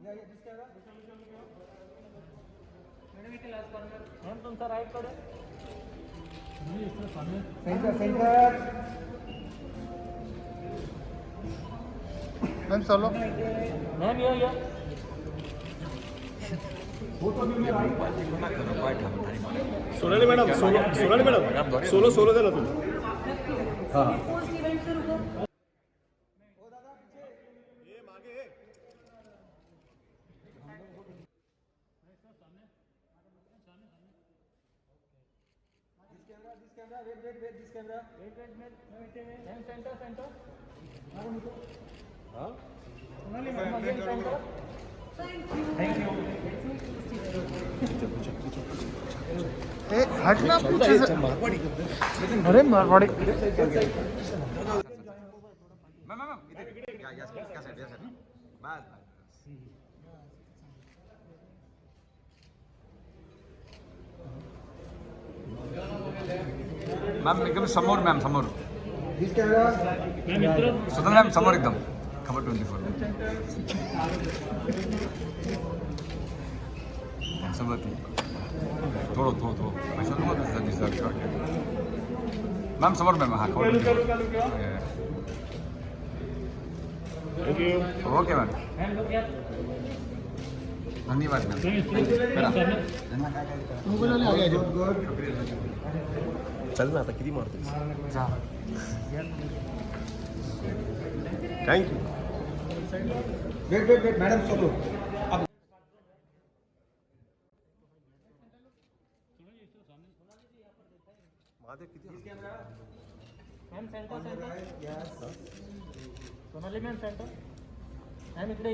Ma'am तुमचा right कडे centre ma'am solo ma'am ये सोनाली मॅडम सोलो द्या ना तुम्ही हाँ हटना पीछे से अरे मारवाड़ी मैम एकदम समोर मॅम समोर दिस कैमरा सुधा मॅम समोर एकदम खबर 24 समोर थोडं पैसा मॅम समोर मॅम हा खबर 24 ओके मॅम धन्यवाद मॅम चल ना आता किती मारतोय थँक्यू वेट मैडम सोलो महादेव किती ma'am centre Sonali ma'am centre ma'am इकडे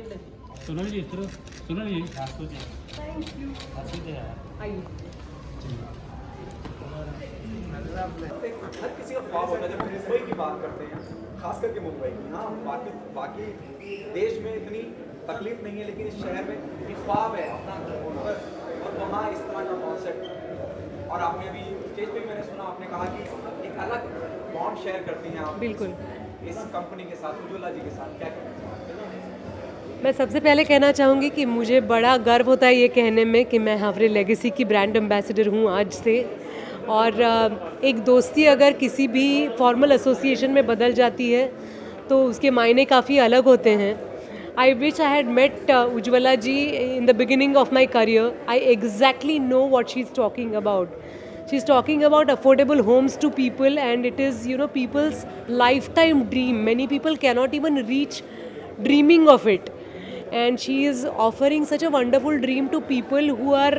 सोनाली सोनाली थैंक यू आइए हर किसी का ख्वाब होता है जब मुंबई की बात करते हैं, खास करके मुंबई की। हाँ, बाकी देश में इतनी तकलीफ नहीं है, लेकिन इस शहर में एक ख्वाब है अपना घर होना, और वहाँ इस तरह का कॉन्सेप्ट। और आपने अभी स्टेज पे मैंने सुना, आपने कहा कि एक अलग बॉन्ड शेयर करती हैं आप बिल्कुल इस कंपनी के साथ, उज्ज्वला जी के साथ, क्या कहें? मैं सबसे पहले कहना चाहूँगी कि मुझे बड़ा गर्व होता है ये कहने में कि मैं हावरे लेगेसी की ब्रांड एम्बेसडर हूँ आज से। और एक दोस्ती अगर किसी भी फॉर्मल एसोसिएशन में बदल जाती है तो उसके मायने काफ़ी अलग होते हैं। I wish I had met Ujjwala ji in the beginning of my career. I exactly know what she is talking about. She is talking about affordable homes to people, and it is, you know, people's lifetime dream. Many people cannot even reach dreaming of it. And she is offering such a wonderful dream to people who are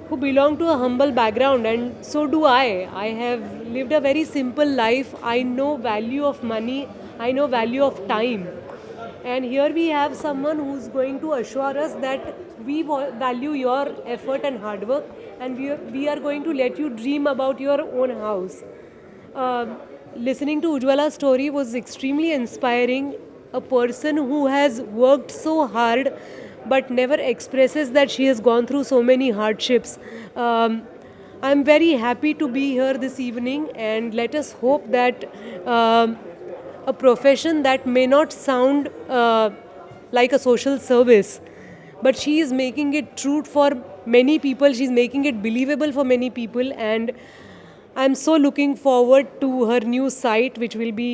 who belong to a humble background, and so do I. I have lived a very simple life. I know value of money. I know value of time. And here we have someone who's going to assure us that we value your effort and hard work, and we are going to let you dream about your own house. Listening to Ujjwala's story was extremely inspiring. A person who has worked so hard but never expresses that she has gone through so many hardships. I'm very happy to be here this evening, and let us hope that a profession that may not sound like a social service, but she is making it true for many people. She's making it believable for many people, and I'm so looking forward to her new site, which will be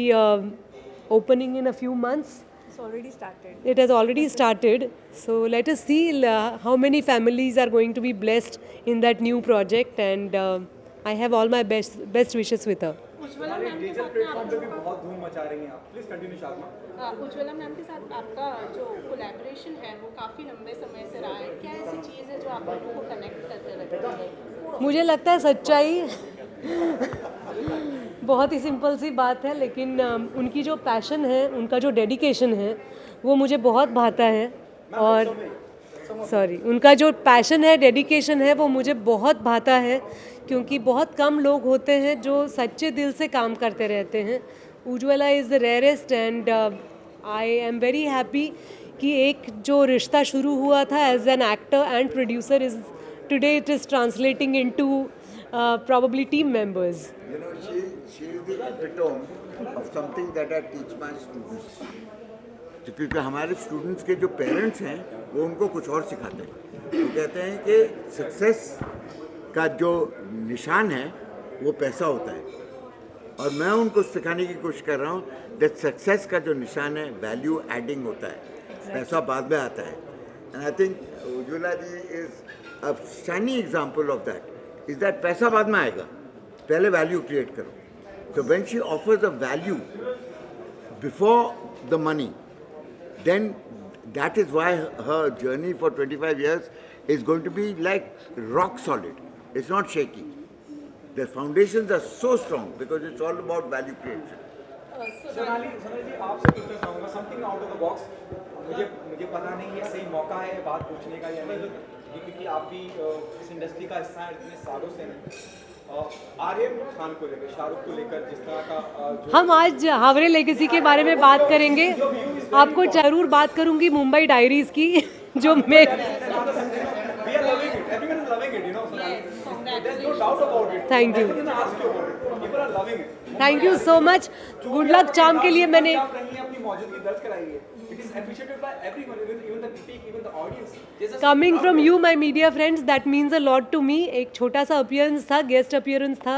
opening in a few months. It's already started. It has already started. So let us see how many families are going to be blessed in that new project, and I have all my best wishes with her. Ujjwala ma'am के diesel साथ में platform पे भी बहुत धूम मचा रही हैं आप। Please continue Shadma. Ujjwala ma'am के साथ आपका जो कोलैबोरेशन है वो काफ़ी लंबे समय से रहा है। क्या ऐसी चीज़ है जो आप लोगों को कनेक्ट करते रहती है? मुझे लगता है सच्चाई बहुत ही सिंपल सी बात है, लेकिन उनकी जो पैशन है, उनका जो डेडिकेशन है, वो मुझे बहुत भाता है। और उनका जो पैशन है, डेडिकेशन है, वो मुझे बहुत भाता है, क्योंकि बहुत कम लोग होते हैं जो सच्चे दिल से काम करते रहते हैं। Ujjwala is the rarest, and I am very happy कि एक जो रिश्ता शुरू हुआ था as an actor and producer is today it is translating into probably team members. You know, she is the epitome of something that I teach my students. तो क्योंकि हमारे स्टूडेंट्स के जो पेरेंट्स हैं वो उनको कुछ और सिखाते हैं। वो कहते हैं कि सक्सेस का जो निशान है वो पैसा होता है, और मैं उनको सिखाने की कोशिश कर रहा हूँ दैट सक्सेस का जो निशान है वैल्यू एडिंग होता है, पैसा बाद में आता है। And I think Ujjwala ji is a shining example of that, is that पैसा बाद में आएगा, पहले वैल्यू क्रिएट करो। So when she offers a value before the money, then that is why her journey for 25 years is going to be like rock solid. It's not shaky. The foundations are so strong because it's all about value creation. Sonali ji आपसे पूछना चाहूँगा something out of the box. मुझे पता नहीं ये सही मौका है बात पूछने का या नहीं, क्योंकि आप भी इस इंडस्ट्री का हिस्सा हैं इतने सालों से हैं। आर्यन खान को लेकर, शाहरुख को लेकर जिस तरह का हम आज हावरे लेगेसी के बारे में बात करेंगे। आपको जरूर बात करूंगी मुंबई डायरीज की जो मैं thank you thank you so much. Good luck charm के लिए मैंने अपनी मौजूदगी दर्ज कराई है। It is appreciated by everyone, even the critic, even the audience. Coming from you my media friends that means a lot to me. एक छोटा सा अपीयरेंस था, गेस्ट अपीयरेंस था।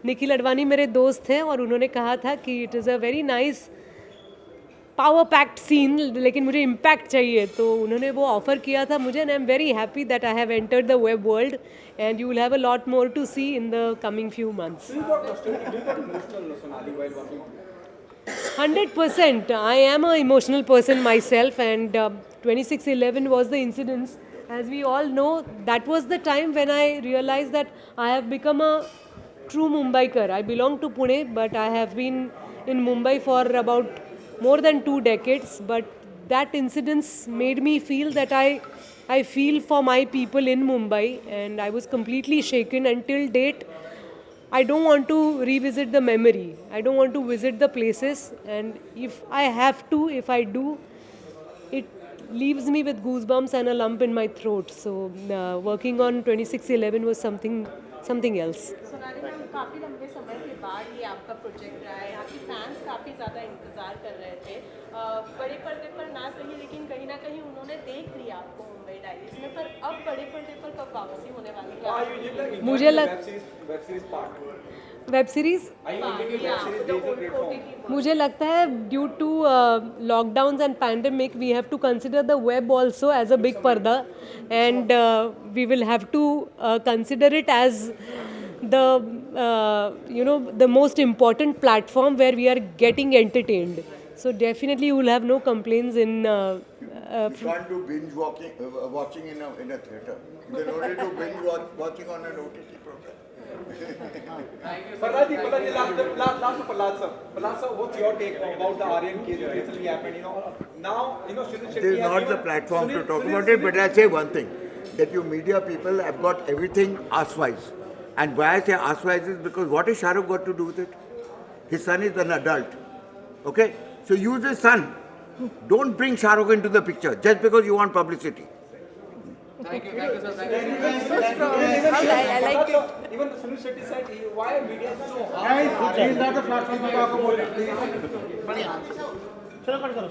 निखिल अडवाणी मेरे दोस्त हैं और उन्होंने कहा था कि it is a very nice power packed scene, लेकिन मुझे इम्पैक्ट चाहिए, तो उन्होंने वो ऑफ़र किया था मुझे। And I am very happy that I have entered the web world and you will have a lot more to see in the coming few months. 100%. I am an emotional person myself, and 26/11 was the incidents. As we all know, that was the time when I realized that I have become a true Mumbaikar. I belong to Pune, but I have been in Mumbai for about more than 2 decades. But that incidents made me feel that I feel for my people in Mumbai, and I was completely shaken. Until date, I don't want to revisit the memory. I don't want to visit the places, and if I have to, if I do, it leaves me with goosebumps and a lump in my throat. So working on 26/11 was something else. Sonali ma'am, काफ़ी लंबे समय के बाद ये आपका project रहा है। आपके फैंस काफ़ी ज़्यादा इंतज़ार कर रहे थे। बड़े पर्दे पर ना सही, लेकिन कहीं ना कहीं उन्होंने देख लिया आपको मुंबई डायरीज में। पर अब बड़े पर्दे पर कब वापसी होने वाली है? मुझे वेब सीरीज मुझे लगता है due to lockdowns and pandemic we have to consider the web also as a big parda, and we will have to consider it as the most important platform where we are getting entertained. So definitely you will have no complaints in You can't do binge watching in a theater. You can only do binge watching on an OTT program. Prahlad ji, last to Prahlad sir, what's your take about the Aryan case that recently happened? Now, Sunil Shetty This is not the platform to talk about it, but I'll say one thing, that you media people have got everything ass-wise. And why I say ass-wise is because what has Shah Rukh got to do with it? His son is an adult. Okay? So use his son. Don't bring Shah Rukh into the picture just because you want publicity. Thank you sir. I like it. Even Sunil Shetty said, why are media so hard? Guys, this is not the platform to talk about it, please. चलो cut करो।